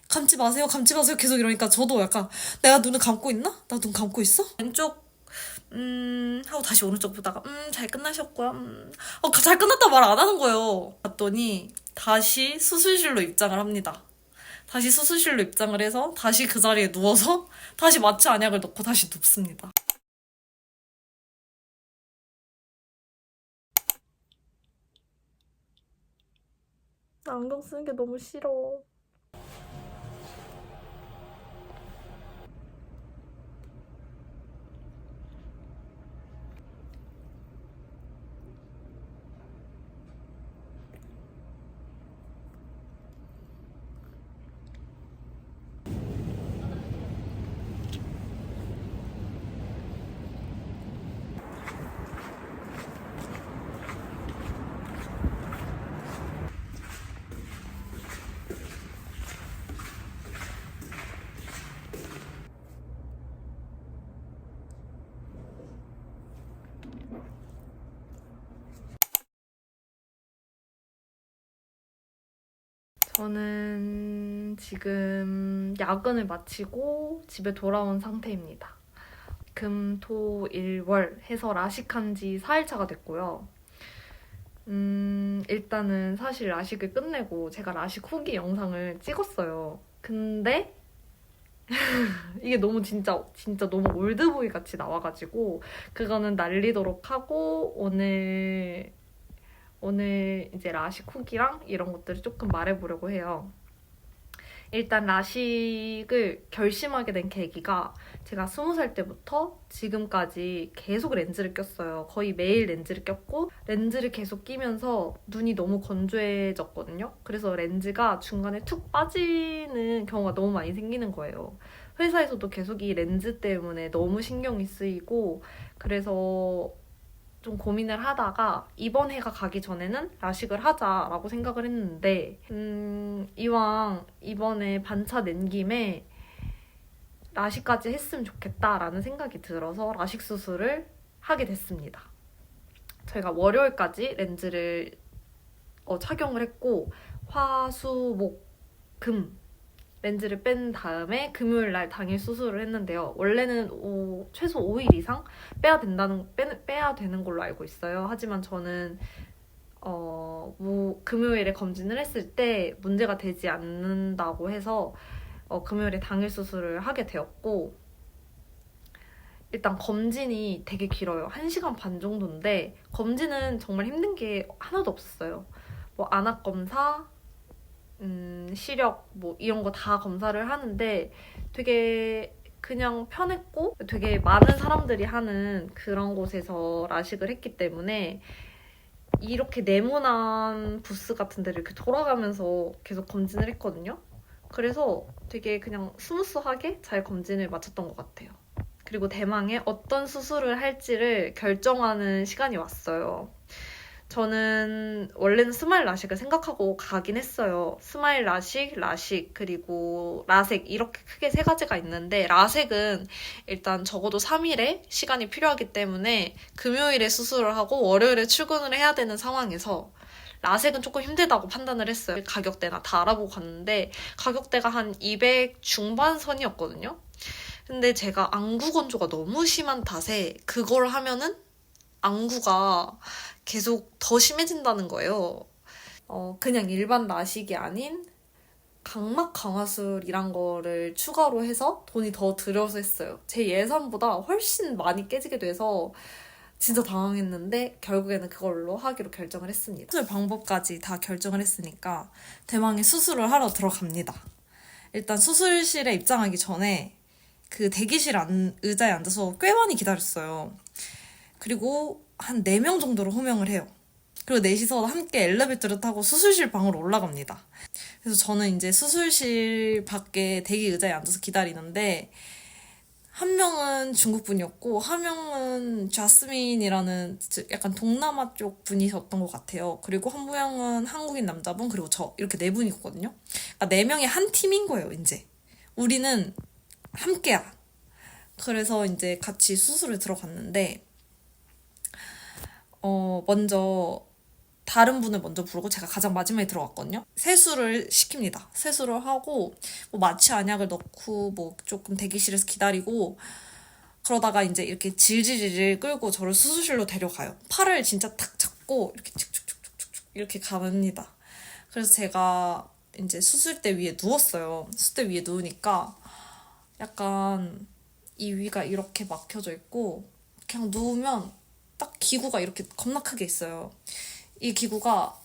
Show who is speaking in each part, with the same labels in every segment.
Speaker 1: 감지 마세요 계속 이러니까 저도 약간 내가 눈을 감고 있나? 나 눈 감고 있어? 왼쪽 하고 다시 오른쪽 보다가 잘 끝나셨고요. 잘 끝났다 말 안 하는 거예요. 봤더니 다시 수술실로 입장을 합니다. 다시 수술실로 입장을 해서 다시 그 자리에 누워서 다시 마취 안약을 넣고 다시 눕습니다. 나 안경 쓰는 게 너무 싫어. 저는 지금 야근을 마치고 집에 돌아온 상태입니다. 금, 토, 일, 월 해서 라식한 지 4일차가 됐고요. 일단은 사실 라식을 끝내고 제가 라식 후기 영상을 찍었어요. 근데 이게 너무 진짜 너무 올드보이 같이 나와가지고 그거는 날리도록 하고 오늘 이제 라식 후기랑 이런 것들을 조금 말해보려고 해요. 일단 라식을 결심하게 된 계기가 제가 20살 때부터 지금까지 계속 렌즈를 꼈어요. 거의 매일 렌즈를 꼈고 렌즈를 계속 끼면서 눈이 너무 건조해졌거든요. 그래서 렌즈가 중간에 툭 빠지는 경우가 너무 많이 생기는 거예요. 회사에서도 계속 이 렌즈 때문에 너무 신경이 쓰이고 그래서 좀 고민을 하다가 이번 해가 가기 전에는 라식을 하자라고 생각을 했는데 이왕 이번에 반차 낸 김에 라식까지 했으면 좋겠다라는 생각이 들어서 라식 수술을 하게 됐습니다. 저희가 월요일까지 렌즈를 착용을 했고 화, 수, 목, 금 렌즈를 뺀 다음에 금요일 날 당일 수술을 했는데요. 원래는 최소 5일 이상 빼야 되는 걸로 알고 있어요. 하지만 저는 금요일에 검진을 했을 때 문제가 되지 않는다고 해서 금요일에 당일 수술을 하게 되었고 일단 검진이 되게 길어요. 1시간 반 정도인데 검진은 정말 힘든 게 하나도 없었어요. 뭐 안압 검사, 시력 뭐 이런 거 다 검사를 하는데 되게 그냥 편했고 되게 많은 사람들이 하는 그런 곳에서 라식을 했기 때문에 이렇게 네모난 부스 같은 데를 이렇게 돌아가면서 계속 검진을 했거든요. 그래서 되게 그냥 스무스하게 잘 검진을 마쳤던 것 같아요. 그리고 대망의 어떤 수술을 할지를 결정하는 시간이 왔어요. 저는 원래는 스마일 라식을 생각하고 가긴 했어요. 스마일 라식, 그리고 라섹 이렇게 크게 세 가지가 있는데 라섹은 일단 적어도 3일의 시간이 필요하기 때문에 금요일에 수술을 하고 월요일에 출근을 해야 되는 상황에서 라섹은 조금 힘들다고 판단을 했어요. 가격대나 다 알아보고 갔는데 가격대가 한 200 중반 선이었거든요. 근데 제가 안구 건조가 너무 심한 탓에 그걸 하면은 안구가 계속 더 심해진다는 거예요. 그냥 일반 라식이 아닌 각막 강화술이란 거를 추가로 해서 돈이 더 들여서 했어요. 제 예산보다 훨씬 많이 깨지게 돼서 진짜 당황했는데 결국에는 그걸로 하기로 결정을 했습니다. 수술 방법까지 다 결정을 했으니까 대망의 수술을 하러 들어갑니다. 일단 수술실에 입장하기 전에 그 대기실 의자에 앉아서 꽤 많이 기다렸어요. 그리고 한 4명 정도로 호명을 해요. 그리고 넷이서 함께 엘리베이터를 타고 수술실 방으로 올라갑니다. 그래서 저는 이제 수술실 밖에 대기 의자에 앉아서 기다리는데 한 명은 중국 분이었고 한 명은 자스민이라는 약간 동남아 쪽 분이셨던 것 같아요. 그리고 한 명은 한국인 남자분 그리고 저 이렇게 4분이었거든요. 그러니까 4명이 한 팀인 거예요. 이제 우리는 함께야. 그래서 이제 같이 수술을 들어갔는데 먼저 다른 분을 먼저 부르고 제가 가장 마지막에 들어갔거든요. 세수를 시킵니다. 세수를 하고 뭐 마취 안약을 넣고 뭐 조금 대기실에서 기다리고 그러다가 이제 이렇게 질질질 끌고 저를 수술실로 데려가요. 팔을 진짜 탁 잡고 이렇게 축축축축축 이렇게 갑니다. 그래서 제가 이제 수술대 위에 누웠어요. 수술대 위에 누우니까 약간 이 위가 이렇게 막혀져 있고 그냥 누우면 딱 기구가 이렇게 겁나 크게 있어요. 이 기구가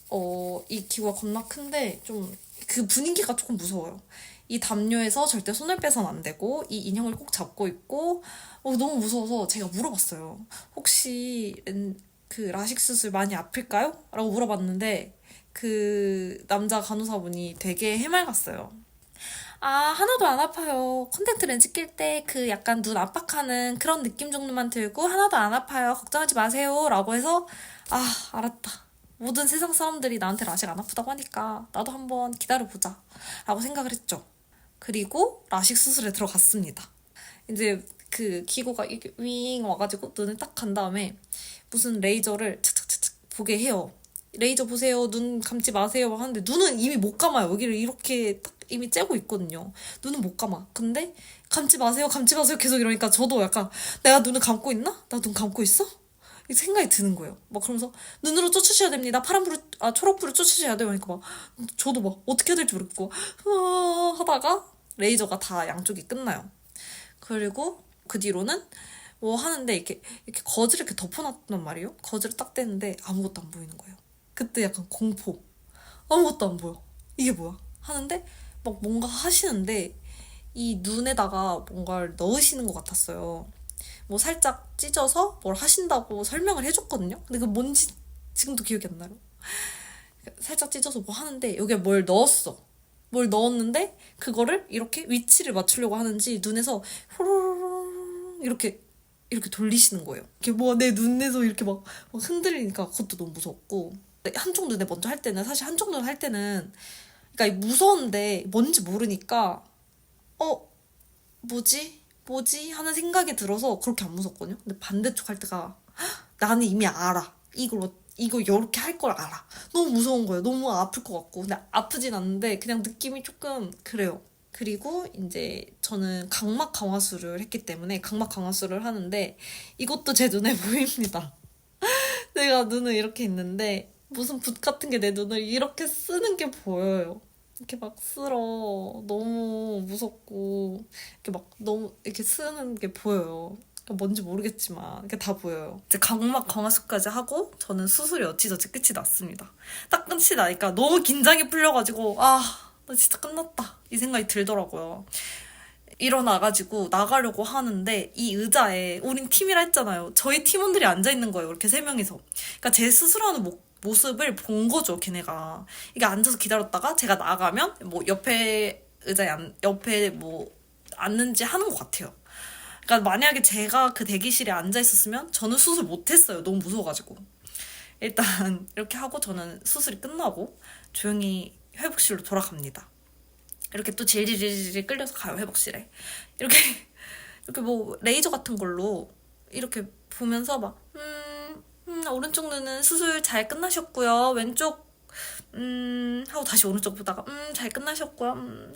Speaker 1: 겁나 큰데 좀 그 분위기가 조금 무서워요. 이 담요에서 절대 손을 빼선 안 되고 이 인형을 꼭 잡고 있고 너무 무서워서 제가 물어봤어요. 혹시 그 라식 수술 많이 아플까요? 라고 물어봤는데 그 남자 간호사분이 되게 해맑았어요. 아, 하나도 안 아파요. 콘택트 렌즈 낄 때 그 약간 눈 압박하는 그런 느낌 정도만 들고 하나도 안 아파요. 걱정하지 마세요. 라고 해서 알았다. 모든 세상 사람들이 나한테 라식 안 아프다고 하니까 나도 한번 기다려보자. 라고 생각을 했죠. 그리고 라식 수술에 들어갔습니다. 이제 그 기구가 이렇게 윙 와가지고 눈을 딱 간 다음에 무슨 레이저를 착착착착 보게 해요. 레이저 보세요. 눈 감지 마세요. 하는데 눈은 이미 못 감아요. 여기를 이렇게 딱 이미 째고 있거든요. 눈은 못 감아. 근데 감지 마세요. 감지 마세요. 계속 이러니까 저도 약간 내가 눈을 감고 있나? 나 눈 감고 있어? 이 생각이 드는 거예요. 막 그러면서 눈으로 쫓으셔야 됩니다. 초록불을 쫓으셔야 돼요. 그러니까 막 저도 막 어떻게 해야 될지 모르겠고 하다가 레이저가 다 양쪽이 끝나요. 그리고 그 뒤로는 뭐 하는데 이렇게 거즈를 이렇게 덮어놨단 말이에요. 거즈를 딱 떼는데 아무것도 안 보이는 거예요. 그때 약간 공포. 아무것도 안 보여. 이게 뭐야? 하는데 막 뭔가 하시는데 이 눈에다가 뭔가를 넣으시는 것 같았어요. 뭐 살짝 찢어서 뭘 하신다고 설명을 해줬거든요. 근데 그 뭔지 지금도 기억이 안 나요. 살짝 찢어서 뭐 하는데 여기에 뭘 넣었어. 뭘 넣었는데 그거를 이렇게 위치를 맞추려고 하는지 눈에서 호로로로 이렇게 돌리시는 거예요. 이렇게 뭐 내 눈에서 이렇게 막 흔들리니까 그것도 너무 무섭고 한쪽 눈에 먼저 할 때는 사실 한쪽 눈 할 때는 그러니까 무서운데 뭔지 모르니까 뭐지 하는 생각이 들어서 그렇게 안 무섭거든요. 근데 반대쪽 할 때가 나는 이미 알아. 이거 이렇게 할 걸 알아. 너무 무서운 거예요. 너무 아플 것 같고. 근데 아프진 않는데 그냥 느낌이 조금 그래요. 그리고 이제 저는 각막 강화술을 했기 때문에 각막 강화술을 하는데 이것도 제 눈에 보입니다. 내가 눈을 이렇게 있는데 무슨 붓 같은 게 내 눈을 이렇게 쓰는 게 보여요. 이렇게 막 쓸어. 너무 무섭고 이렇게 막 너무 이렇게 쓰는 게 보여요. 뭔지 모르겠지만 이게 다 보여요. 이제 각막 강화술까지 하고 저는 수술이 어찌저찌 끝이 났습니다. 딱 끝이 나니까 너무 긴장이 풀려가지고 나 진짜 끝났다 이 생각이 들더라고요. 일어나가지고 나가려고 하는데 이 의자에 우린 팀이라 했잖아요. 저희 팀원들이 앉아있는 거예요. 이렇게 3명이서. 그러니까 제 수술하는 모습을 본 거죠, 걔네가. 이게 앉아서 기다렸다가 제가 나가면 뭐 옆에 의자에 옆에 뭐 앉는지 하는 것 같아요. 그러니까 만약에 제가 그 대기실에 앉아 있었으면 저는 수술 못했어요. 너무 무서워가지고. 일단 이렇게 하고 저는 수술이 끝나고 조용히 회복실로 돌아갑니다. 이렇게 또 질질질질 끌려서 가요, 회복실에. 이렇게 뭐 레이저 같은 걸로 이렇게 보면서 막 오른쪽 눈은 수술 잘 끝나셨고요. 왼쪽 하고 다시 오른쪽 보다가 잘 끝나셨고요.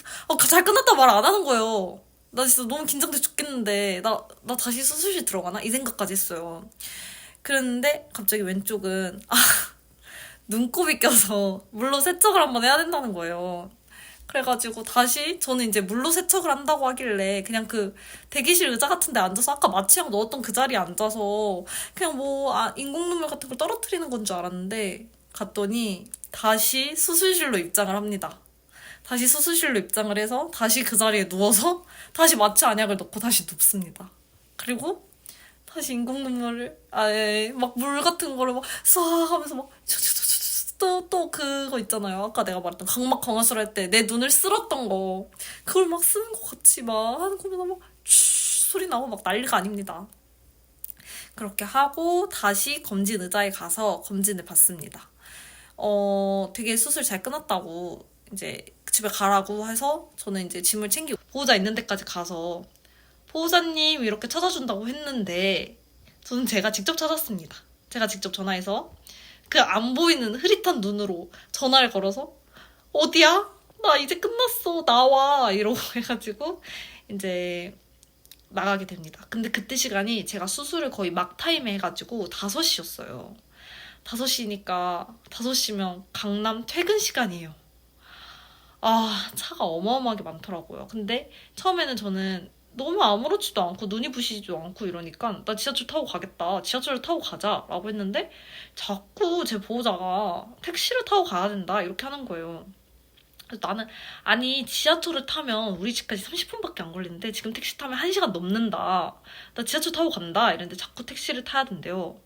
Speaker 1: 잘 끝났다 말 안 하는 거예요. 나 진짜 너무 긴장돼 죽겠는데 나 다시 수술실 들어가나? 이 생각까지 했어요. 그랬는데 갑자기 왼쪽은 눈곱이 껴서 물로 세척을 한번 해야 된다는 거예요. 그래가지고 다시 저는 이제 물로 세척을 한다고 하길래 그냥 그 대기실 의자 같은 데 앉아서 아까 마취약 넣었던 그 자리에 앉아서 그냥 뭐 인공 눈물 같은 걸 떨어뜨리는 건 줄 알았는데 갔더니 다시 수술실로 입장을 합니다. 다시 수술실로 입장을 해서 다시 그 자리에 누워서 다시 마취 안약을 넣고 다시 눕습니다. 그리고 다시 인공 눈물을 막 물 같은 거를 막 싹 하면서 막 또 그거 있잖아요. 아까 내가 말했던 각막 강화술 할 때 내 눈을 쓸었던 거 그걸 막 쓰는 것 같이 막 하는 거면 막 소리 나고 막 난리가 아닙니다. 그렇게 하고 다시 검진 의자에 가서 검진을 받습니다. 되게 수술 잘 끝났다고 이제 집에 가라고 해서 저는 이제 짐을 챙기고 보호자 있는 데까지 가서 보호자님 이렇게 찾아준다고 했는데 저는 제가 직접 찾았습니다. 제가 직접 전화해서 그 안 보이는 흐릿한 눈으로 전화를 걸어서 어디야? 나 이제 끝났어. 나와. 이러고 해가지고 이제 나가게 됩니다. 근데 그때 시간이 제가 수술을 거의 막 타임에 해가지고 5시였어요. 5시니까 5시면 강남 퇴근 시간이에요. 아, 차가 어마어마하게 많더라고요. 근데 처음에는 저는 너무 아무렇지도 않고 눈이 부시지도 않고 이러니까 나 지하철 타고 가겠다. 지하철을 타고 가자. 라고 했는데 자꾸 제 보호자가 택시를 타고 가야 된다. 이렇게 하는 거예요. 그래서 나는 아니 지하철을 타면 우리 집까지 30분밖에 안 걸리는데 지금 택시 타면 1시간 넘는다. 나 지하철 타고 간다. 이랬는데 자꾸 택시를 타야 된대요.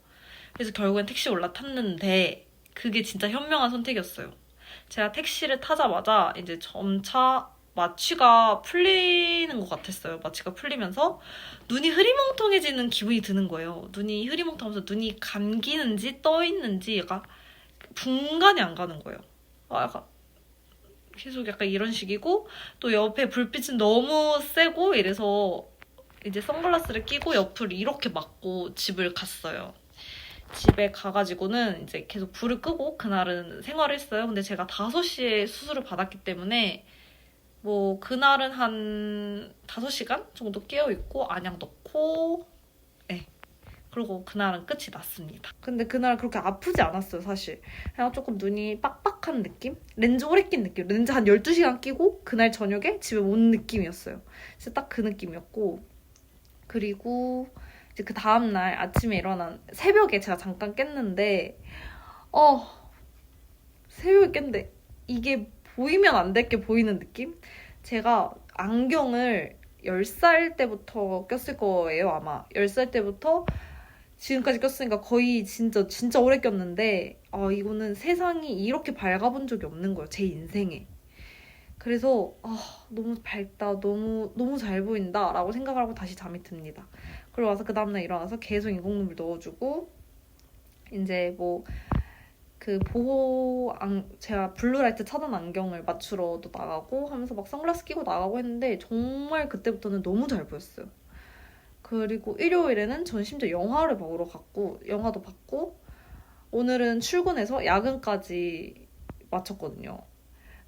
Speaker 1: 그래서 결국엔 택시에 올라탔는데 그게 진짜 현명한 선택이었어요. 제가 택시를 타자마자 이제 점차 마취가 풀리는 것 같았어요. 마취가 풀리면서 눈이 흐리멍텅해지는 기분이 드는 거예요. 눈이 흐리멍텅하면서 눈이 감기는지 떠 있는지 약간 분간이 안 가는 거예요. 약간 계속 약간 이런 식이고 또 옆에 불빛은 너무 세고 이래서 이제 선글라스를 끼고 옆을 이렇게 막고 집을 갔어요. 집에 가가지고는 이제 계속 불을 끄고 그날은 생활을 했어요. 근데 제가 5시에 수술을 받았기 때문에 뭐 그날은 한 5시간 정도 깨어있고 안약 넣고 네. 그리고 그날은 끝이 났습니다. 근데 그날 그렇게 아프지 않았어요, 사실. 그냥 조금 눈이 빡빡한 느낌? 렌즈 오래 낀 느낌. 렌즈 한 12시간 끼고 그날 저녁에 집에 온 느낌이었어요. 진짜 딱 그 느낌이었고 그리고 이제 그 다음날 아침에 일어난 새벽에 제가 잠깐 깼는데 새벽에 깼는데 이게 보이면 안 될 게 보이는 느낌? 제가 안경을 10살 때부터 꼈을 거예요, 아마. 10살 때부터 지금까지 꼈으니까 거의 진짜 오래 꼈는데 이거는 세상이 이렇게 밝아본 적이 없는 거예요, 제 인생에. 그래서 너무 밝다, 너무 잘 보인다 라고 생각을 하고 다시 잠이 듭니다. 그리고 와서 그 다음날 일어나서 계속 인공눈물 넣어주고 이제 뭐 그 제가 블루라이트 차단 안경을 맞추러도 나가고 하면서 막 선글라스 끼고 나가고 했는데 정말 그때부터는 너무 잘 보였어요. 그리고 일요일에는 전 심지어 영화를 보러 갔고 영화도 봤고 오늘은 출근해서 야근까지 마쳤거든요.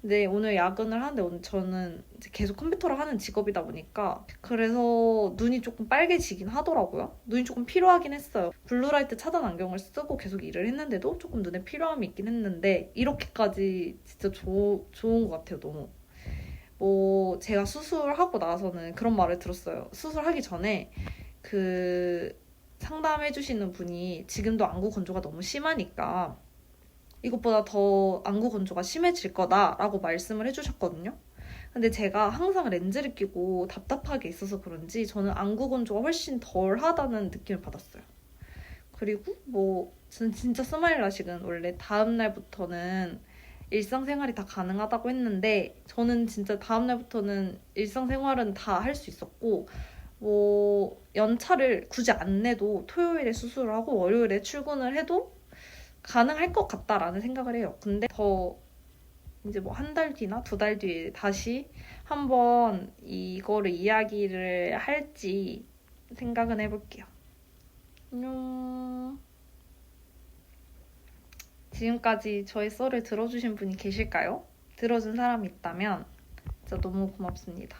Speaker 1: 근데 오늘 야근을 하는데 오늘 저는 이제 계속 컴퓨터를 하는 직업이다 보니까 그래서 눈이 조금 빨개지긴 하더라고요. 눈이 조금 피로하긴 했어요. 블루라이트 차단 안경을 쓰고 계속 일을 했는데도 조금 눈에 피로함이 있긴 했는데 이렇게까지 진짜 좋은 것 같아요, 너무. 뭐 제가 수술하고 나서는 그런 말을 들었어요. 수술하기 전에 그 상담해주시는 분이 지금도 안구 건조가 너무 심하니까 이것보다 더 안구 건조가 심해질 거다라고 말씀을 해주셨거든요. 근데 제가 항상 렌즈를 끼고 답답하게 있어서 그런지 저는 안구 건조가 훨씬 덜 하다는 느낌을 받았어요. 그리고 뭐 저는 진짜 스마일 라식은 원래 다음 날부터는 일상생활이 다 가능하다고 했는데 저는 진짜 다음 날부터는 일상생활은 다 할 수 있었고 뭐 연차를 굳이 안 내도 토요일에 수술을 하고 월요일에 출근을 해도 가능할 것 같다라는 생각을 해요. 근데 더 이제 뭐 한 달 뒤나 2달 뒤에 다시 한번 이거를 이야기를 할지 생각은 해볼게요. 안녕. 지금까지 저의 썰을 들어주신 분이 계실까요? 들어준 사람이 있다면 진짜 너무 고맙습니다.